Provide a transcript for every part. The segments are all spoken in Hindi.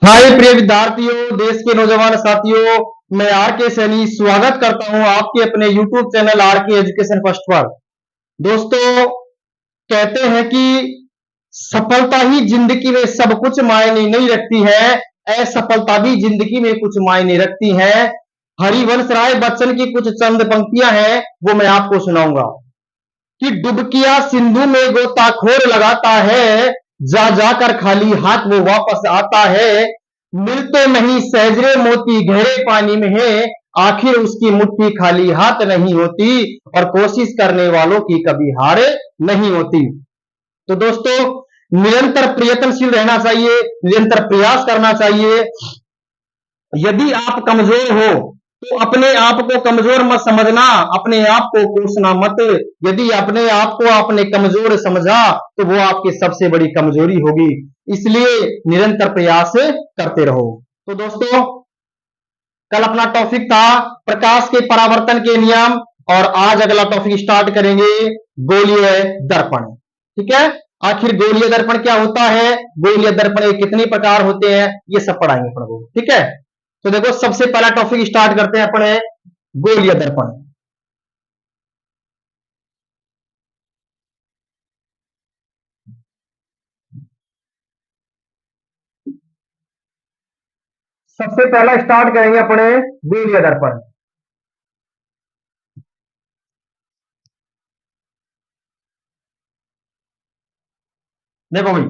हाय प्रिय विद्यार्थियों, देश के नौजवान साथियों, मैं आर के सैनी स्वागत करता हूं आपके अपने YouTube चैनल आर के एजुकेशन फर्स्ट पर। दोस्तों, कहते हैं कि सफलता ही जिंदगी में सब कुछ मायने नहीं रखती है, असफलता भी जिंदगी में कुछ मायने रखती है। हरिवंश राय बच्चन की कुछ चंद पंक्तियां हैं, वो मैं आपको सुनाऊंगा कि डुबकिया सिंधु में गोताखोर लगाता है, जा जाकर खाली हाथ वो वापस आता है। मिलते नहीं सहजरे मोती गहरे पानी में है, आखिर उसकी मुट्ठी खाली हाथ नहीं होती, और कोशिश करने वालों की कभी हार नहीं होती। तो दोस्तों, निरंतर प्रयत्नशील रहना चाहिए, निरंतर प्रयास करना चाहिए। यदि आप कमजोर हो तो अपने आप को कमजोर मत समझना, अपने आप को कोसना मत। यदि अपने आप को आपने कमजोर समझा तो वो आपकी सबसे बड़ी कमजोरी होगी। इसलिए निरंतर प्रयास करते रहो। तो दोस्तों, कल अपना टॉपिक था प्रकाश के परावर्तन के नियम, और आज अगला टॉपिक स्टार्ट करेंगे गोलीय दर्पण। ठीक है, आखिर गोलीय दर्पण क्या होता है, गोलीय दर्पण के कितने प्रकार होते हैं, ये सब पढ़ाएंगे अपन को। ठीक है, तो देखो, सबसे पहला टॉपिक स्टार्ट करते हैं अपने गोलीय दर्पण। सबसे पहला स्टार्ट करेंगे अपने गोलीय दर्पण। देखो भाई,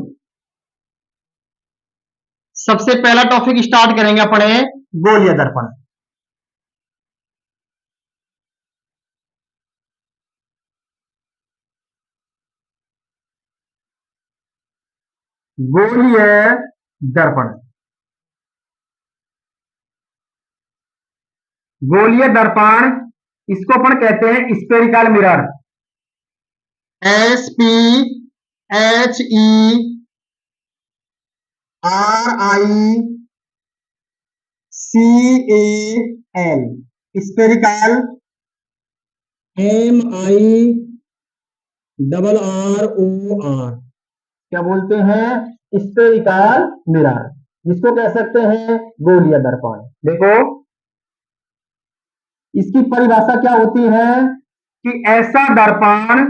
सबसे पहला टॉपिक स्टार्ट करेंगे अपने गोलीय दर्पण। गोलीय दर्पण, गोलीय दर्पण, इसको अपन कहते हैं spherical mirror. SPHERICAL, spherical, MIRROR, क्या बोलते हैं, स्फेरिकल मिरर, जिसको कह सकते हैं गोलीय दर्पण। देखो, इसकी परिभाषा क्या होती है कि ऐसा दर्पण,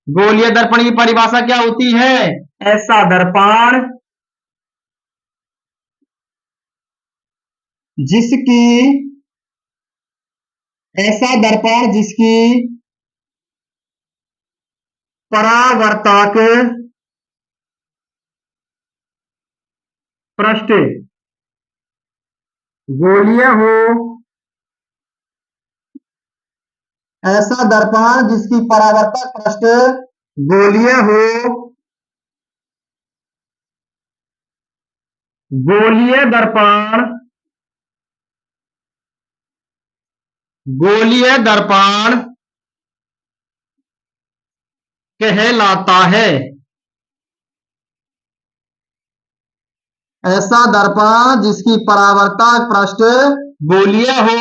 गोलीय दर्पण की परिभाषा क्या होती है, ऐसा दर्पण जिसकी, ऐसा दर्पण जिसकी परावर्तक पृष्ठ गोलीय हो, ऐसा दर्पण जिसकी परावर्तक पृष्ठ गोलीय हो, गोलीय दर्पण, गोलीय दर्पण कहलाता है। ऐसा दर्पण जिसकी परावर्तक पृष्ठ गोलीय हो,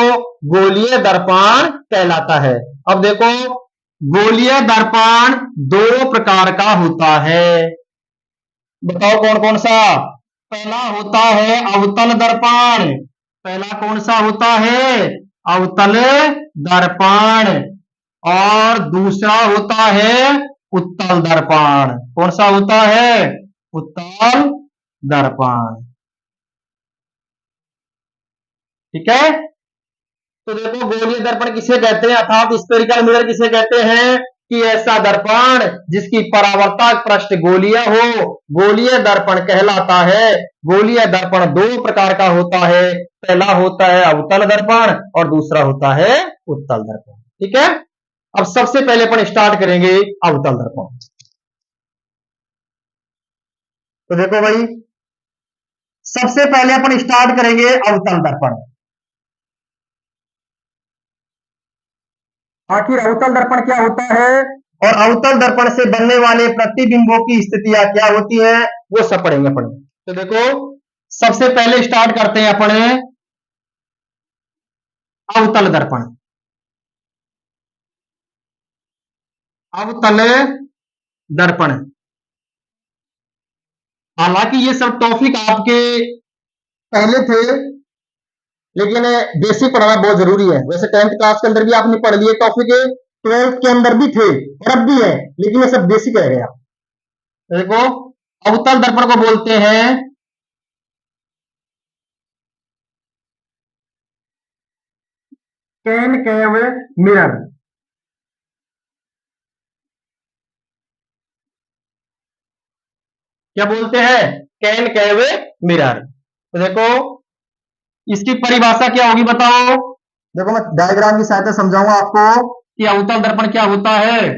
गोलीय दर्पण कहलाता है। अब देखो, गोलीय दर्पण दो प्रकार का होता है। बताओ कौन कौन सा। पहला होता है अवतल दर्पण। पहला कौन सा होता है, अवतल दर्पण। और दूसरा होता है उत्तल दर्पण। कौन सा होता है, उत्तल दर्पण। ठीक है, तो देखो, गोलीय दर्पण किसे कहते हैं, अर्थात स्फेरिकल मिरर किसे कहते हैं कि ऐसा दर्पण जिसकी परावर्तक पृष्ठ गोलीय हो, गोलीय दर्पण कहलाता है। गोलीय दर्पण दो प्रकार का होता है, पहला होता है अवतल दर्पण और दूसरा होता है उत्तल दर्पण। ठीक है, अब सबसे पहले अपन स्टार्ट करेंगे अवतल दर्पण। तो देखो भाई, सबसे पहले अपन स्टार्ट करेंगे अवतल दर्पण। आखिर अवतल दर्पण क्या होता है, और अवतल दर्पण से बनने वाले प्रतिबिंबों की स्थितियां क्या होती है, वो सब पढ़ेंगे अपन। तो देखो, सबसे पहले स्टार्ट करते हैं अपने अवतल दर्पण। अवतल दर्पण, हालांकि ये सब टॉपिक आपके पहले थे, लेकिन बेसिक पढ़ना बहुत जरूरी है। वैसे 10th क्लास के अंदर भी आपने पढ़ लिए टॉपिक, 12th के अंदर भी थे और अब भी है, लेकिन ये सब बेसिक रह गया। देखो, अवतल दर्पण को बोलते हैं कॉनकेव मिरर। क्या बोलते हैं? Concave mirror. तो देखो, इसकी परिभाषा क्या होगी बताओ। देखो, मैं डायग्राम की सहायता समझाऊंगा आपको कि अवतल दर्पण क्या होता है।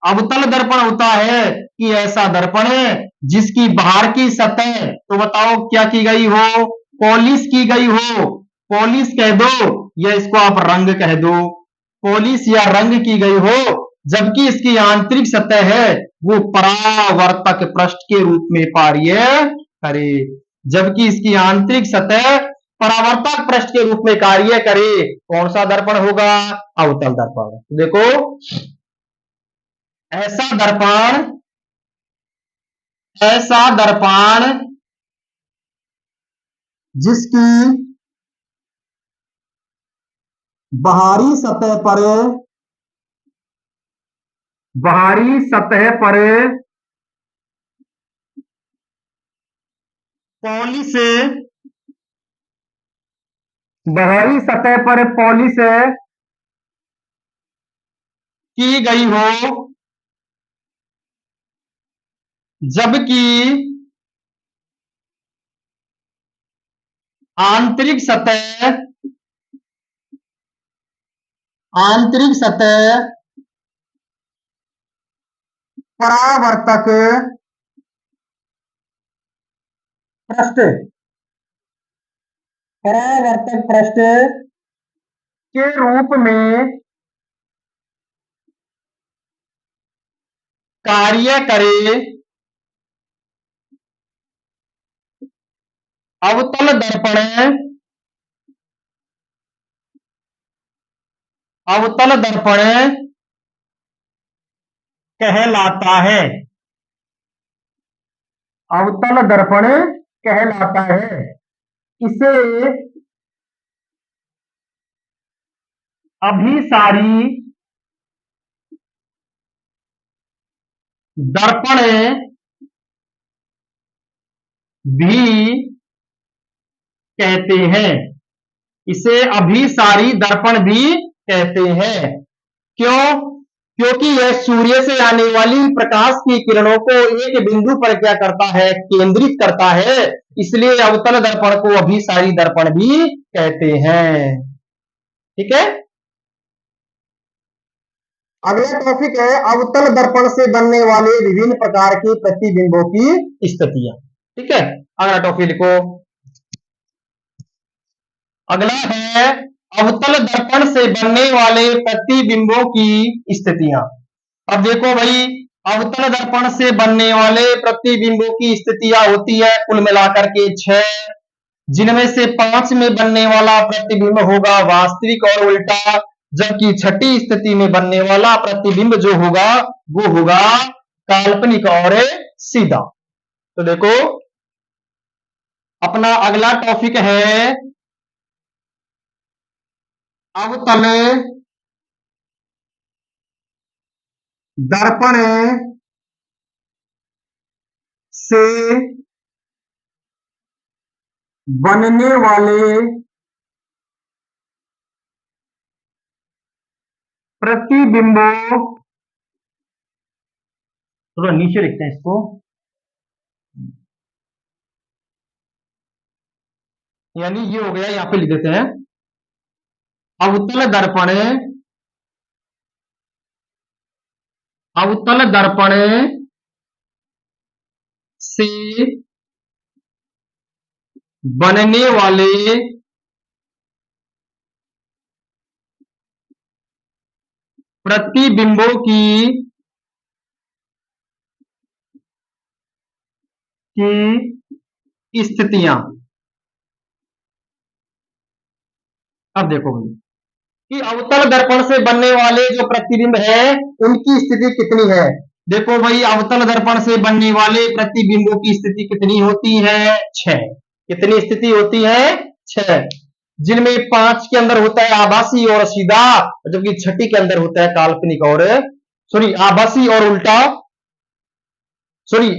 अवतल दर्पण होता है कि ऐसा दर्पण जिसकी बाहर की सतह, तो बताओ क्या की गई हो? पॉलिश की गई हो। पॉलिश कह दो या इसको आप रंग कह दो, पॉलिश या रंग की गई हो, जबकि इसकी आंतरिक सतह है वो परावर्तक पृष्ठ के रूप में कार्य करे। जबकि इसकी आंतरिक सतह परावर्तक पृष्ठ के रूप में कार्य करे, कौन सा दर्पण होगा? अवतल दर्पण। देखो, ऐसा दर्पण, ऐसा दर्पण जिसकी बाहरी सतह पर, बाहरी सतह पर पॉलिश, बाहरी सतह पर पॉलिश की गई हो, जबकि आंतरिक सतह, आंतरिक सतह परावर्तक पृष्ठ, परावर्तक पृष्ठ के रूप में कार्य करे, अवतल दर्पण, अवतल दर्पण कहलाता है। अवतल दर्पण कहलाता है। इसे अभिसारी दर्पण भी कहते हैं। इसे अभिसारी दर्पण भी कहते हैं। क्यों? क्योंकि यह सूर्य से आने वाली प्रकाश की किरणों को एक बिंदु पर क्या करता है? केंद्रित करता है। इसलिए अवतल दर्पण को अभिसारी दर्पण भी कहते हैं। ठीक है। अगला टॉपिक है अवतल दर्पण से बनने वाले विभिन्न प्रकार के प्रतिबिंबों की स्थितियां। ठीक है, अगला टॉपिक लिखो। अगला है अवतल दर्पण से बनने वाले प्रतिबिंबों की स्थितियां। अब देखो भाई, अवतल दर्पण से बनने वाले प्रतिबिंबों की स्थितियां होती है कुल मिलाकर के 6, जिनमें से 5 में बनने वाला प्रतिबिंब होगा वास्तविक और उल्टा, जबकि छठी स्थिति में बनने वाला प्रतिबिंब जो होगा वो होगा काल्पनिक और सीधा। तो देखो, अपना अगला टॉपिक है अवतल दर्पण से बनने वाले प्रतिबिंबों, थोड़ा नीचे लिखते हैं इसको, यानी ये हो गया, यहां पे लिख देते हैं अवतल दर्पण, अवतल दर्पण से बनने वाले प्रतिबिंबों की स्थितियां। अब देखो भाई कि अवतल दर्पण से बनने वाले जो प्रतिबिंब है उनकी स्थिति कितनी है। देखो भाई, अवतल दर्पण से बनने वाले प्रतिबिंबों की स्थिति कितनी होती है? 6। कितनी स्थिति होती है? 6। जिनमें 5 के अंदर होता है आभासी और सीधा, जबकि छठी के अंदर होता है काल्पनिक और, सॉरी, आभासी और उल्टा, सॉरी,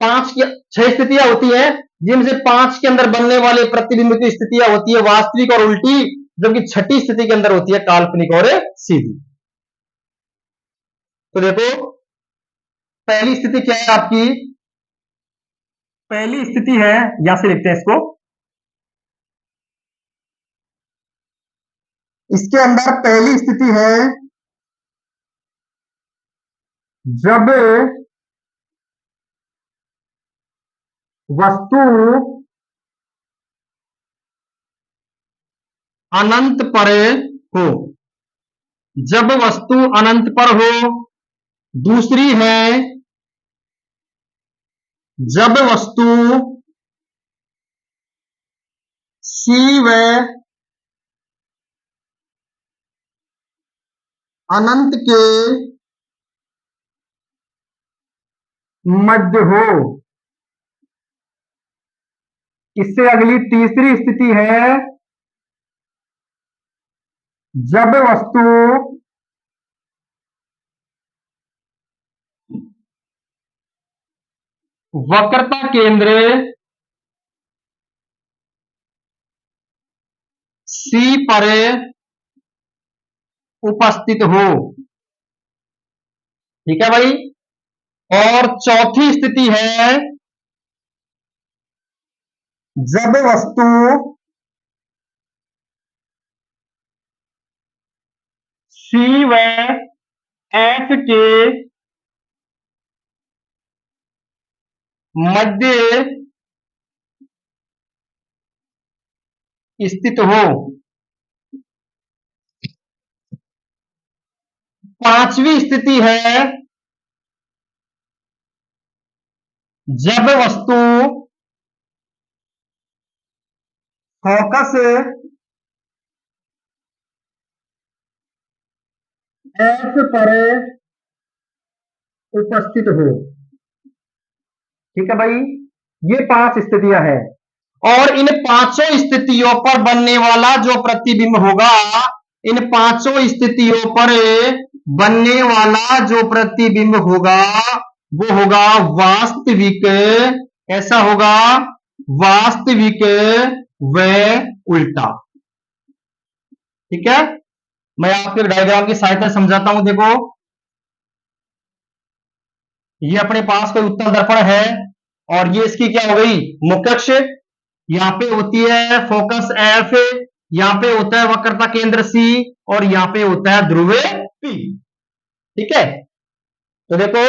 6 स्थितियां होती है, जिनसे 5 के अंदर बनने वाले प्रतिबिंब की स्थितियां होती है वास्तविक और उल्टी, जबकि छठी स्थिति के अंदर होती है काल्पनिक और सीधी। तो देखो, पहली स्थिति क्या है आपकी? पहली स्थिति है, यहां से लिखते हैं इसको, इसके अंदर पहली स्थिति है जब वस्तु अनंत पर हो। जब वस्तु अनंत पर हो। दूसरी है जब वस्तु सी व अनंत के मध्य हो। इससे अगली तीसरी स्थिति है जब वस्तु वक्रता केंद्र सी पर उपस्थित हो। ठीक है भाई। और चौथी स्थिति है जब वस्तु सी व एफ के मध्य स्थित हो। पांचवी स्थिति है जब वस्तु फोकस एफ पर उपस्थित हो। ठीक है भाई, ये 5 स्थितियां हैं। और इन पांचों स्थितियों पर बनने वाला जो प्रतिबिंब होगा, इन पांचों स्थितियों पर बनने वाला जो प्रतिबिंब होगा, वो होगा वास्तविक। कैसा होगा? वास्तविक व उल्टा। ठीक है, मैं आपके डायग्राम की सहायता से समझाता हूं। देखो, ये अपने पास कोई उत्तल दर्पण है और ये इसकी क्या हो गई? मुख्य अक्ष। यहाँ पे होती है फोकस एफ, यहाँ पे होता है वक्रता केंद्र सी, और यहाँ पे होता है ध्रुव पी। ठीक है, तो देखो,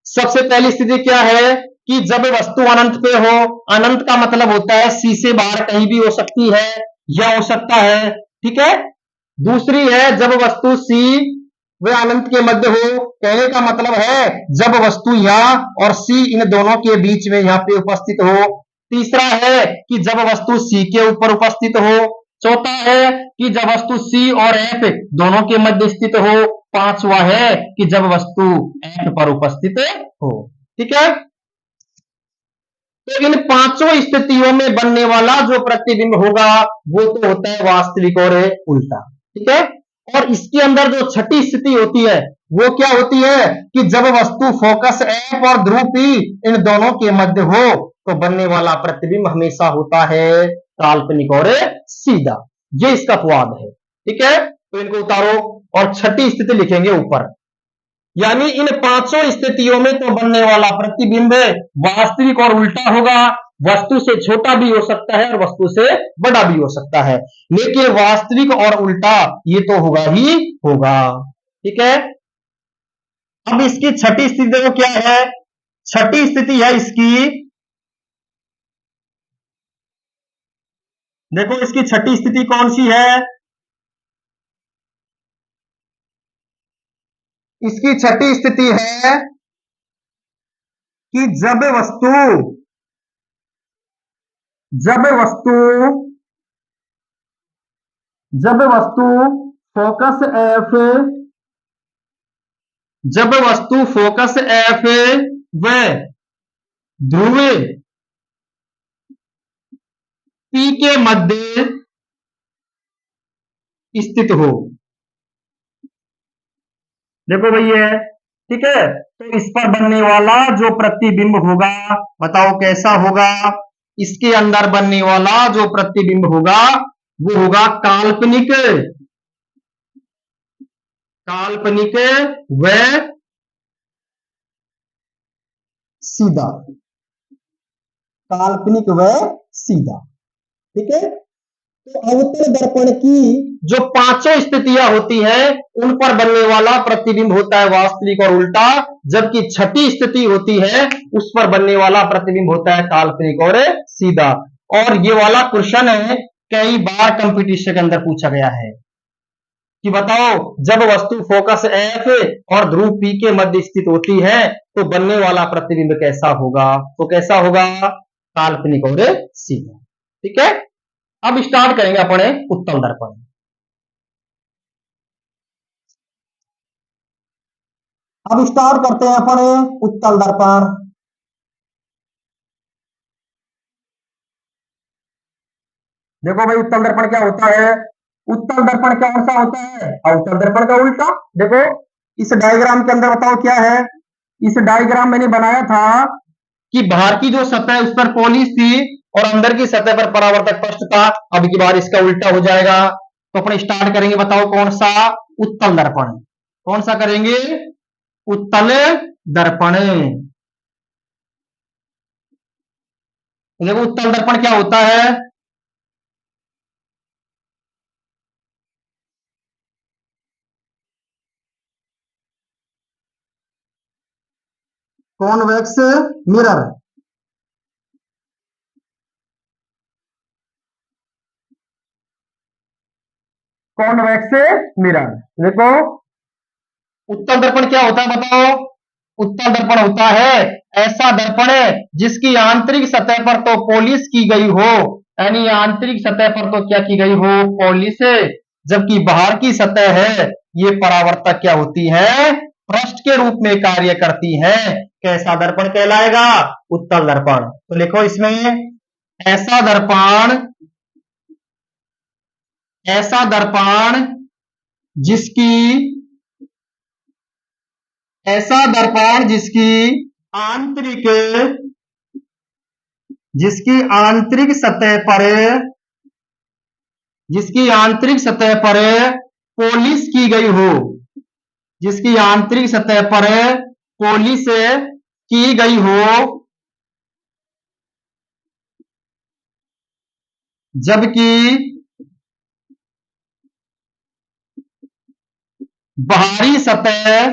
सबसे पहली स्थिति क्या है कि जब वस्तु अनंत पे हो। अनंत का मतलब होता है सी से बाहर कहीं भी हो सकती है या हो सकता है। ठीक है। दूसरी है जब वस्तु सी वे अनंत के मध्य हो। कहने का मतलब है जब वस्तु यहां और सी इन दोनों के बीच में यहां पे उपस्थित हो। तीसरा है कि जब वस्तु सी के ऊपर उपस्थित हो। चौथा है कि जब वस्तु सी और एफ दोनों के मध्य स्थित हो। पांचवा है कि जब वस्तु एफ पर उपस्थित हो। ठीक है, तो इन पांचों स्थितियों में बनने वाला जो प्रतिबिंब होगा वो तो होता है वास्तविक और उल्टा। ठीक है, और इसके अंदर जो छठी स्थिति होती है वो क्या होती है कि जब वस्तु फोकस एफ और ध्रुव पी इन दोनों के मध्य हो तो बनने वाला प्रतिबिंब हमेशा होता है काल्पनिक और सीधा। ये इसका अपवाद है। ठीक है, तो इनको उतारो और छठी स्थिति लिखेंगे ऊपर। यानी इन पांचों स्थितियों में तो बनने वाला प्रतिबिंब वास्तविक और उल्टा होगा। वस्तु से छोटा भी हो सकता है और वस्तु से बड़ा भी हो सकता है, लेकिन वास्तविक और उल्टा ये तो होगा ही होगा। ठीक है, अब इसकी छठी स्थिति देखो क्या है। छठी स्थिति है इसकी, देखो इसकी छठी स्थिति कौन सी है? इसकी छठी स्थिति है कि जब वस्तु जब वस्तु फोकस एफ जब वस्तु फोकस एफ व ध्रुव पी के मध्य स्थित हो। देखो भाई ये ठीक है, तो इस पर बनने वाला जो प्रतिबिंब होगा, बताओ कैसा होगा। इसके अंदर बनने वाला जो प्रतिबिंब होगा वो होगा काल्पनिक, काल्पनिक व सीधा, काल्पनिक व सीधा। ठीक है, तो अवतल दर्पण की जो पांचों स्थितियां होती हैं उन पर बनने वाला प्रतिबिंब होता है वास्तविक और उल्टा, जबकि छठी स्थिति होती है उस पर बनने वाला प्रतिबिंब होता है काल्पनिक और सीधा। और ये वाला क्वेश्चन है कई बार कंपटीशन के अंदर पूछा गया है कि बताओ जब वस्तु फोकस एफ और ध्रुव पी के मध्य स्थित होती है तो बनने वाला प्रतिबिंब कैसा होगा, तो कैसा होगा, काल्पनिक और सीधा। ठीक है, अब स्टार्ट करेंगे अपने उत्तल दर्पण। अब स्टार्ट करते हैं अपने उत्तल दर्पण। देखो भाई उत्तल दर्पण क्या होता है, उत्तल दर्पण कौन सा होता है, अवतल दर्पण का उल्टा। देखो इस डायग्राम के अंदर बताओ क्या है, इस डायग्राम मैंने बनाया था कि बाहर की जो सतह उस पर पॉलिश थी और अंदर की सतह पर परावर्तक पृष्ठ था। अब की बार इसका उल्टा हो जाएगा, तो अपने स्टार्ट करेंगे, बताओ कौन सा, उत्तल दर्पण। कौन सा करेंगे, उत्तल दर्पण। देखो उत्तल दर्पण क्या होता है, कॉन्वेक्स मिरर। Convex mirror. देखो उत्तल दर्पण क्या होता है बताओ, उत्तल दर्पण होता है ऐसा दर्पण जिसकी आंतरिक सतह पर तो पॉलिश की गई हो, यानी आंतरिक सतह पर तो क्या की गई हो, पॉलिश, जबकि बाहर की सतह है ये परावर्तक क्या होती है, पृष्ठ के रूप में कार्य करती है। कैसा दर्पण कहलाएगा, उत्तल दर्पण। तो लिखो इसमें, ऐसा दर्पण, ऐसा दर्पण जिसकी, ऐसा दर्पण जिसकी आंतरिक, जिसकी आंतरिक सतह पर, जिसकी आंतरिक सतह पर पॉलिश की गई हो, जिसकी आंतरिक सतह पर पॉलिश की गई हो, जबकि बाहरी सतह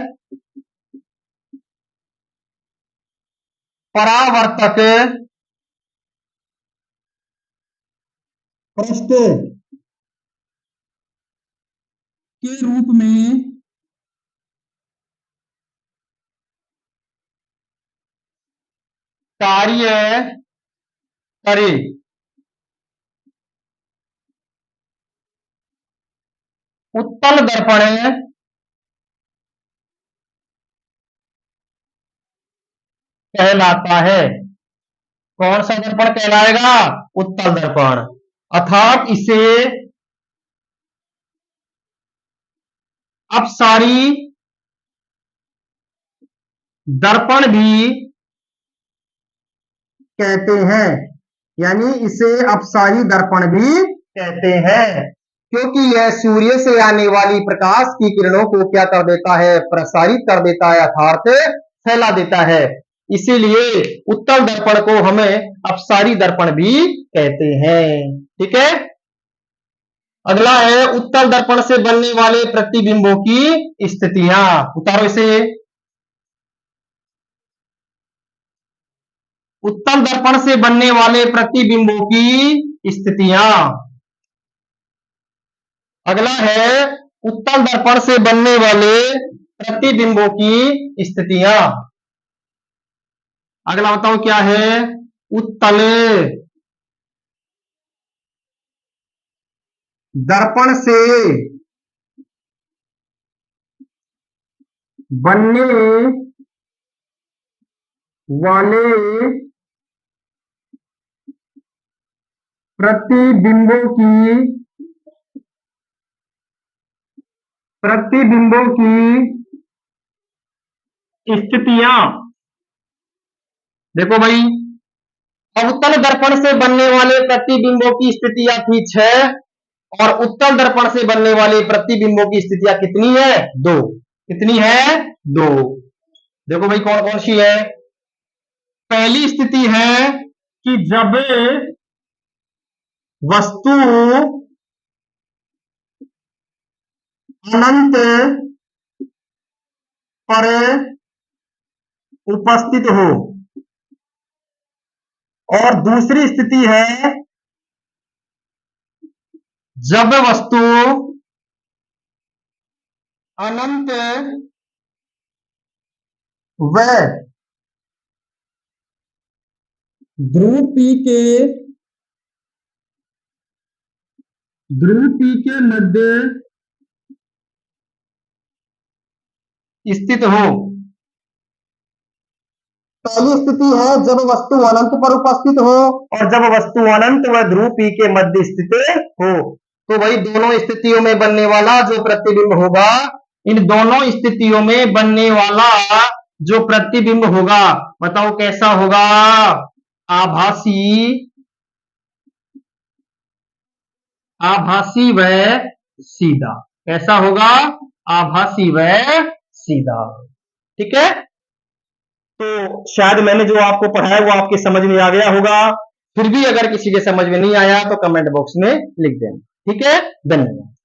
परावर्तक पृष्ठ के रूप में कार्य करे। उत्तल दर्पण कहलाता है। कौन सा दर्पण कहलाएगा, उत्तल दर्पण। अर्थात इसे अपसारी दर्पण भी कहते हैं, यानी इसे अपसारी दर्पण भी कहते हैं, क्योंकि यह सूर्य से आने वाली प्रकाश की किरणों को क्या कर देता है, प्रसारित कर देता है, अर्थात फैला देता है। इसीलिए उत्तल दर्पण को हमें अपसारी दर्पण भी कहते हैं। ठीक है, अगला है उत्तल दर्पण से बनने वाले प्रतिबिंबों की स्थितियां। उतारो इसे, उत्तल दर्पण से बनने वाले प्रतिबिंबों की स्थितियां। अगला है उत्तल दर्पण से बनने वाले प्रतिबिंबों की स्थितियां। अगला बताओ क्या है, उत्तल दर्पण से बनने वाले प्रतिबिंबों की स्थितियां। देखो भाई, अवतल दर्पण से बनने वाले प्रतिबिंबों की स्थितियां थी 6 और उत्तल दर्पण से बनने वाले प्रतिबिंबों की स्थितियां कितनी है? 2। कितनी है? 2। देखो भाई कौन कौन सी है। पहली स्थिति है कि जब वस्तु अनंत पर उपस्थित हो, और दूसरी स्थिति है जब वस्तु अनंत व ध्रुव पी के मध्य स्थित हो। पहली स्थिति है जब वस्तु अनंत पर उपस्थित हो, और जब वस्तु अनंत व ध्रुव पी के मध्य स्थित हो। तो भाई दोनों स्थितियों में बनने वाला जो प्रतिबिंब होगा, इन दोनों स्थितियों में बनने वाला जो प्रतिबिंब होगा, बताओ कैसा होगा? आभासी, आभासी व सीधा। कैसा होगा? आभासी व सीधा। ठीक है। तो शायद मैंने जो आपको पढ़ाया वो आपके समझ में आ गया होगा। फिर भी अगर किसी के समझ में नहीं आया तो कमेंट बॉक्स में लिख देना। ठीक है। धन्यवाद।